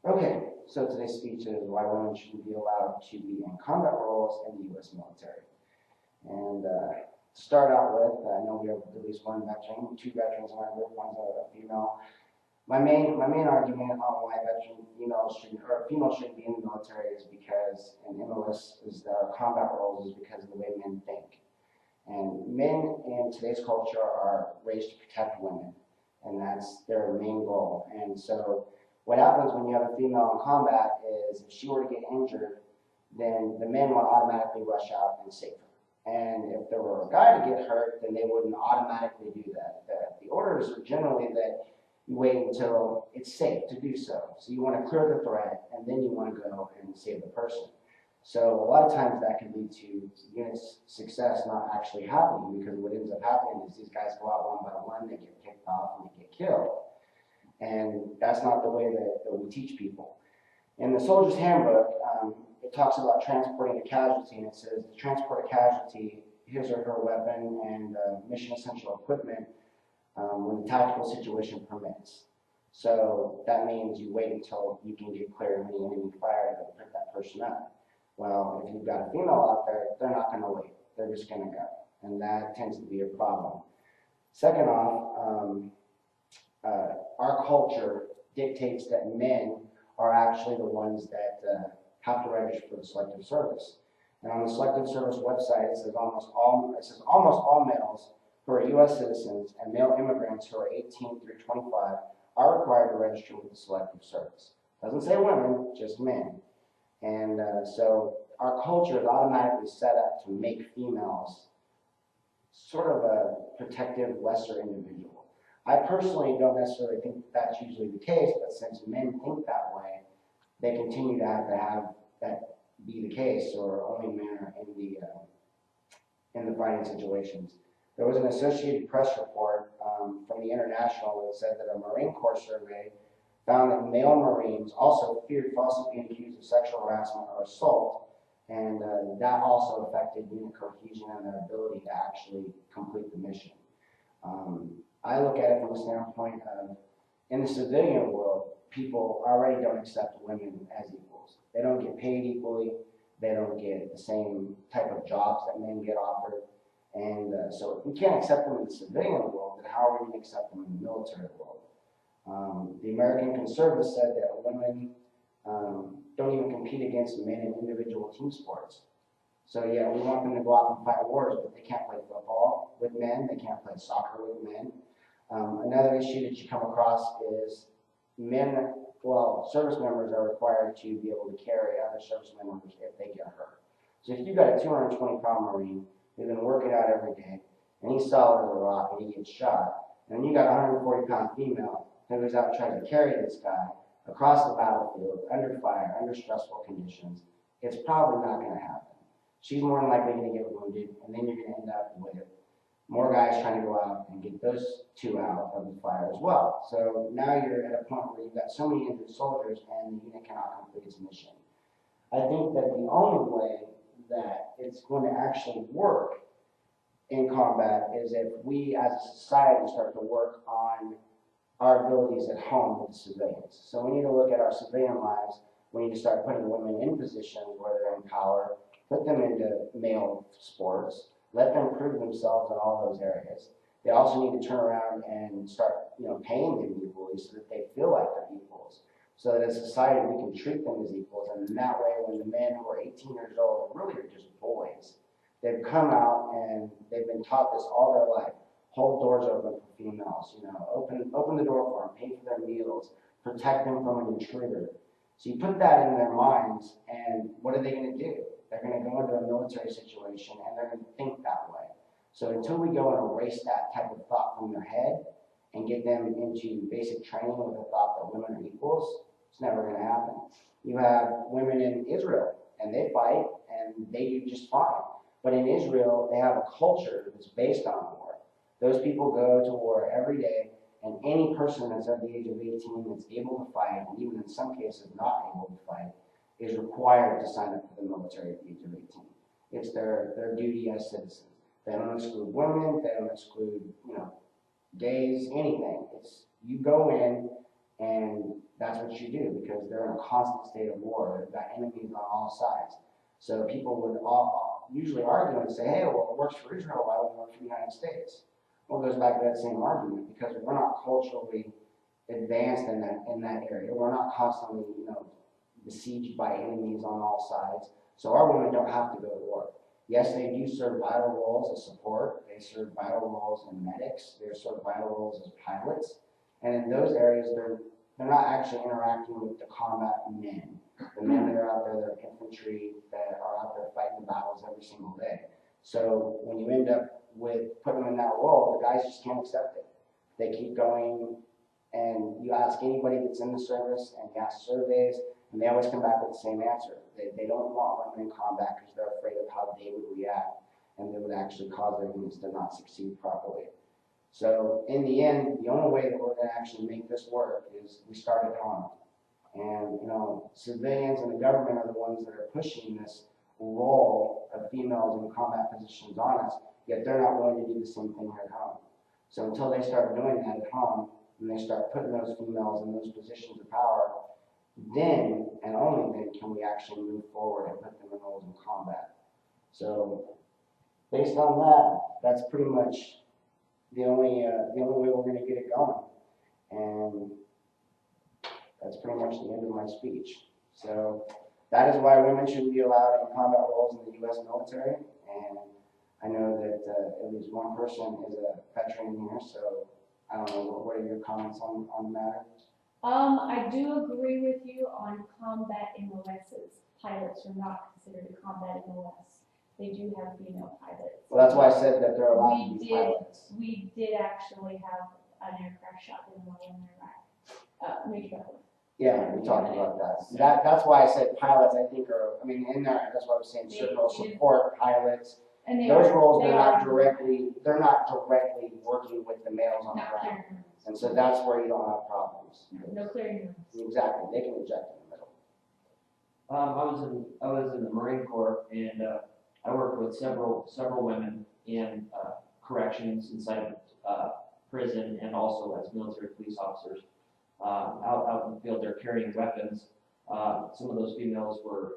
Okay, so today's speech is why women shouldn't be allowed to be in combat roles in the U.S. military. And to start out with, I know we have at least one veteran, two veterans in our group, one's a female. My main argument on why females shouldn't be in the military is because, and MLS is the combat roles, is because of the way men think. And men in today's culture are raised to protect women, and that's their main goal. And so what happens when you have a female in combat is if she were to get injured, then the men would automatically rush out and save her. And if there were a guy to get hurt, then they wouldn't automatically do that. The orders are generally that you wait until it's safe to do so. So you want to clear the threat, and then you want to go and save the person. So a lot of times that can lead to unit's success not actually happening, because what ends up happening is these guys go out one by one, they get kicked off, and they get killed. And that's not the way that we teach people. In the soldier's handbook, it talks about transporting a casualty, and it says to transport a casualty, his or her weapon and mission essential equipment when the tactical situation permits. So that means you wait until you can get clear of any enemy fire to pick that person up. Well, if you've got a female out there, they're not going to wait. They're just going to go. And that tends to be a problem. Second off, our culture dictates that men are actually the ones that have to register for the selective service. And on the selective service website, it says almost all males who are U.S. citizens and male immigrants who are 18 through 25 are required to register with the selective service. Doesn't say women, just men. And so our culture is automatically set up to make females sort of a protective, lesser individual. I personally don't necessarily think that's usually the case, but since men think that way, they continue to have that be the case, or only men are in the fighting situations. There was an Associated Press report from the International that said that a Marine Corps survey found that male Marines also feared falsely being accused of sexual harassment or assault, and that also affected unit cohesion and their ability to actually complete the mission. I look at it from the standpoint of, in the civilian world, people already don't accept women as equals. They don't get paid equally. They don't get the same type of jobs that men get offered. And so if we can't accept them in the civilian world, then how are we going to accept them in the military world? The American Conservatives said that women don't even compete against men in individual team sports. So yeah, we want them to go out and fight wars, but they can't play football with men. They can't play soccer with men. Another issue that you come across is service members are required to be able to carry other service members if they get hurt. So if you've got a 220-pound Marine who's been working out every day, and he's solid as a rock, and he gets shot, and you got a 140-pound female who goes out and tries to carry this guy across the battlefield, under fire, under stressful conditions, it's probably not going to happen. She's more than likely going to get wounded, and then you're going to end up with more guys trying to go out and get those two out of the fire as well. So now you're at a point where you've got so many injured soldiers and the unit cannot complete its mission. I think that the only way that it's going to actually work in combat is if we as a society start to work on our abilities at home with the civilians. So we need to look at our civilian lives. We need to start putting women in positions where they're in power, put them into male sports, let them prove themselves in all those areas. They also need to turn around and start, paying them equally so that they feel like they're equals. So that as a society we can treat them as equals, and in that way, when the men who are 18 years old really are just boys, they've come out and they've been taught this all their life. Hold doors open for females. Open the door for them, pay for their meals, protect them from an intruder. So you put that in their minds, and what are they going to do? They're going to go into a military situation, and they're going to think that way. So until we go and erase that type of thought from their head and get them into basic training with the thought that women are equals, it's never going to happen. You have women in Israel, and they fight, and they do just fine. But in Israel, they have a culture that's based on war. Those people go to war every day, and any person that's at the age of 18 that's able to fight, and even in some cases not able to fight, is required to sign up for the military at the age of 18. It's their duty as citizens. They don't exclude women, they don't exclude, gays, anything. It's you go in, And that's what you do because they're in a constant state of war. They've got enemies on all sides. So people would usually argue and say, hey, well, it works for Israel, why wouldn't it work for the United States? Well, it goes back to that same argument because we're not culturally advanced in that area. We're not constantly, besieged by enemies on all sides. So our women don't have to go to war. Yes, they do serve vital roles as support. They serve vital roles in medics. They serve vital roles as pilots. And in those areas, they're not actually interacting with the combat men. The men that are out there, they're infantry that are out there fighting the battles every single day. So when you end up with putting them in that role, the guys just can't accept it. They keep going, and you ask anybody that's in the service, and you ask surveys, and they always come back with the same answer. They don't want women in combat because they're afraid of how they would react, and they would actually cause their units to not succeed properly. So in the end, the only way that we're going to actually make this work is we start at home. And, civilians and the government are the ones that are pushing this role of females in combat positions on us, yet they're not willing to do the same thing here at home. So until they start doing that at home, and they start putting those females in those positions of power, then and only then can we actually move forward and put them in roles in combat. So based on that, that's pretty much the only way we're going to get it going. And that's pretty much the end of my speech. So that is why women shouldn't be allowed in combat roles in the U.S. military. And I know that at least one person is a veteran here, so I don't know, what are your comments on the matter? I do agree with you on combat MOSs. Pilots are not considered a combat MOS. They do have female pilots. Well, that's why I said that they're allowed to be pilots. We did actually have an aircraft shot down while in Iraq. Minidoka. Yeah, we talked about that. That's why I said pilots, I think, in there, that's what I was saying, signal support pilots. And those roles, they're not directly working with the males on the ground. And so that's where you don't have problems. No clearing rooms. Exactly, they can eject in the middle. I was in the Marine Corps, and I worked with several women in corrections inside prison, and also as military police officers. Out in the field, they're carrying weapons. Some of those females were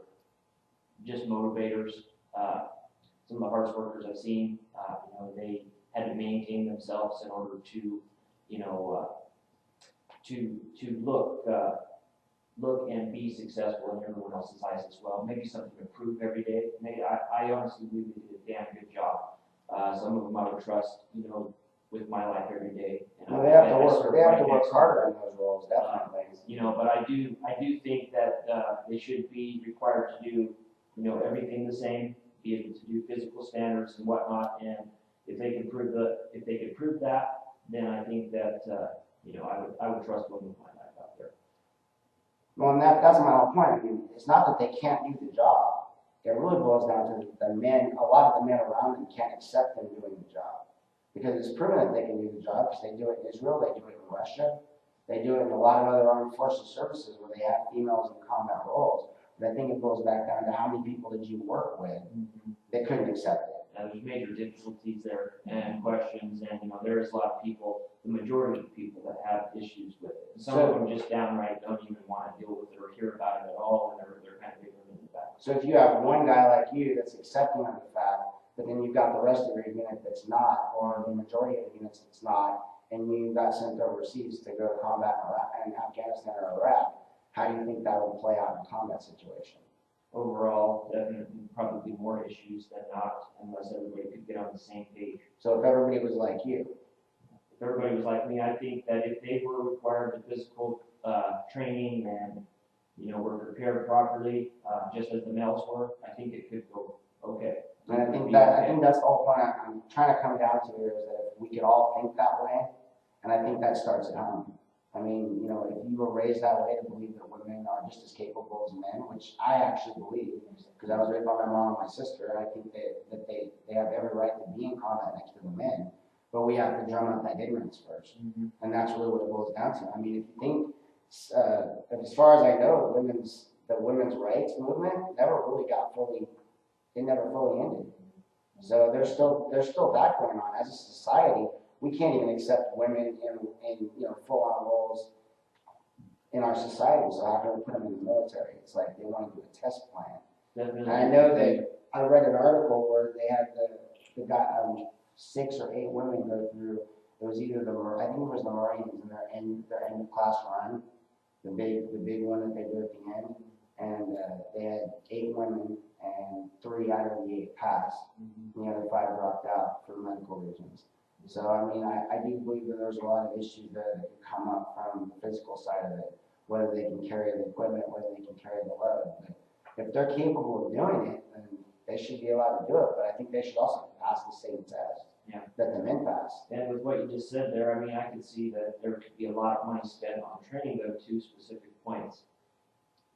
just motivators. Some of the hardest workers I've seen, they had to maintain themselves in order to, look and be successful in everyone else's eyes as well. Maybe something to improve every day. I honestly believe they did a damn good job. Some of them I would trust, with my life every day. And well, they have to work harder in those roles, definitely. But I do think that they should be required to do, everything the same, be able to do physical standards and whatnot. And if they can prove that, then I think that I would trust women with my life out there. Well, and that's my whole point. I mean, it's not that they can't do the job. It really boils down to the men. A lot of the men around them can't accept them doing the job. Because it's proven that they can do the job, because they do it in Israel, they do it in Russia, they do it in a lot of other armed forces services where they have females in combat roles. But I think it goes back down to how many people did you work with that couldn't accept it. There's major difficulties there and questions, and there is a lot of people, the majority of people that have issues with it. And some of them just downright don't even want to deal with it or hear about it at all, and they're kind of ignorant in the back. So if you have one guy like you that's accepting of the fact, but then you've got the rest of your unit that's not, or the majority of the units that's not, and you got sent overseas to go to combat in Afghanistan or Iraq, how do you think that would play out in a combat situation? Overall, definitely probably more issues than not, unless everybody could get on the same page. So if everybody was like you? If everybody was like me, I think that if they were required to physical training and, were prepared properly, just as the males were, I think it could go okay. And I think that's the whole point I'm trying to come down to here is that if we could all think that way, and I think that starts at home. I mean, if you were raised that way to believe that women are just as capable as men, which I actually believe, because I was raised by my mom and my sister, and I think that they have every right to be in combat next to the men, but we have to drum out that ignorance first. And that's really what it boils down to. I mean, if you think, as far as I know, the women's rights movement never really it never fully ended. So there's still that going on. As a society, we can't even accept women in full-on roles in our society, so how can we put them in the military? It's like they want to do a test plan. Definitely. And I know that I read an article where they had the guy, 6 or 8 women go through. It was either I think it was the Marines in their end of class run, the big one that they do at the end, and they had 8 women and 3 out of the 8 passed. The other 5 dropped out for medical reasons. So I mean, I do believe that there's a lot of issues there that could come up from the physical side of it, whether they can carry the equipment, whether they can carry the load. But if they're capable of doing it, then they should be allowed to do it. But I think they should also pass the same test that the men pass. And with what you just said there, I mean, I could see that there could be a lot of money spent on training those 2 specific points.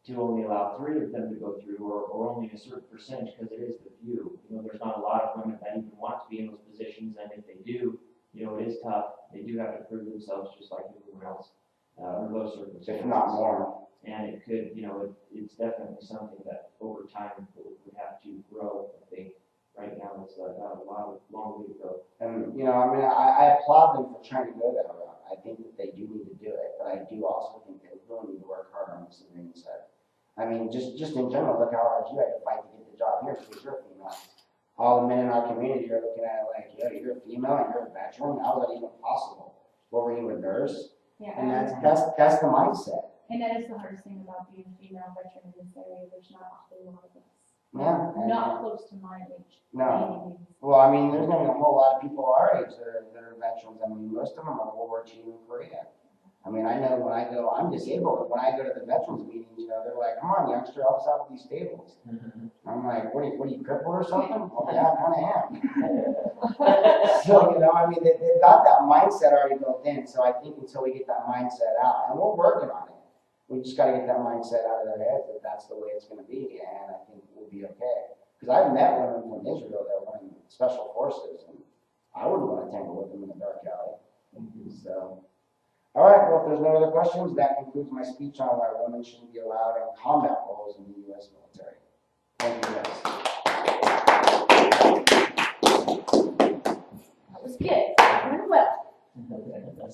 To only allow 3 of them to go through, or only a certain percentage, because it is the few. You know, there's not a lot of women that even want to be in those positions, and if they do, you know, it is tough. They do have to prove themselves just like everyone else, under those circumstances. If not more. And it could, you know, it's definitely something that over time would have to grow. I think right now it's got a long way to go. And, you know, I mean, I applaud them for trying to go that route. I think that they do need to do it, but I do also think they really need to work hard on the civilian side. I mean, just in general, look how hard you had to fight to get the job here because you're a female. All the men in our community are looking at it like, yo, you're a female and you're a veteran. How is that even possible? What, were you, a nurse? Yeah, And that's the mindset. and that is the hardest thing about being a female veteran in this area. There's not a whole lot of us. Yeah. Not close to my age. No. Well, I mean, there's not a whole lot of people our age that are veterans. I mean, most of them are World War II and Korea. I mean, I know when I go, I'm disabled. When I go to the veterans meetings, you know, they're like, come on, youngster, help us out with these tables. I'm like, what are you crippled or something? Well, yeah, I kind of am. So, you know, I mean, they've got that mindset already built in. So I think until we get that mindset out, and we're working on it, we just got to get that mindset out of their heads that that's the way it's going to be. And I think we'll be okay. Because I've met women from Israel that were in special forces, and I wouldn't want to tangle with them in the dark alley. So. All right, well, if there's no other questions, that concludes my speech on why women shouldn't be allowed in combat roles in the U.S. military. Thank you, guys. That was good. Went well.